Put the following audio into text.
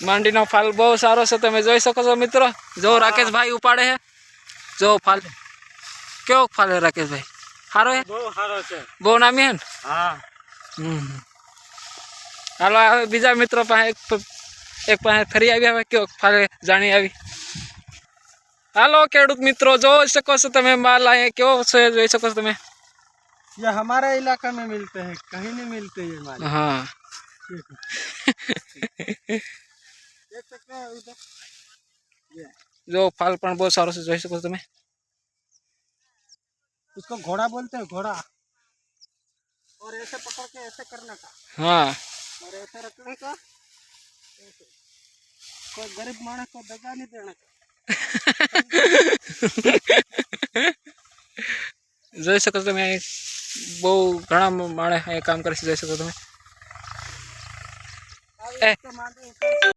માંડીનો ફાલ બહુ સારો છે, તમે જોઈ શકો છો મિત્રો। જો રાકેશભાઈ ઉપાડે છે, જો ફાલ કેવો ફાલ है राकेशभाई? સારો है, બહુ સારો છે, બહુ નામી है। હા હાલો હવે બીજા મિત્રો પાસે એક પાસે ફરી આવી, હવે કેવો ફાલ જાણી આવી। હાલો ખેડૂત મિત્રો જોઈ શકો છો તમે માલ અહીંયા કેવો છે, જોઈ શકો છો તમે। ये हमारे इलाका में मिलते हैं, कहीं नहीं मिलते ये माल। हाँ देख सकते हैं उधर, जो फाल पण बहुत सारो से જોઈ શકો છો તમે। उसको घोड़ा बोलते हैं, घोड़ा। और ऐसे पकड़ के ऐसे करने का, हाँ और ऐसे रखने का, ऐसे। कोई गरीब मानस को दगा नहीं देना का। જોઈ શકો તમે, બહુ ઘણા માણસ અહીંયા કામ કરે છે, જોઈ શકો તમે।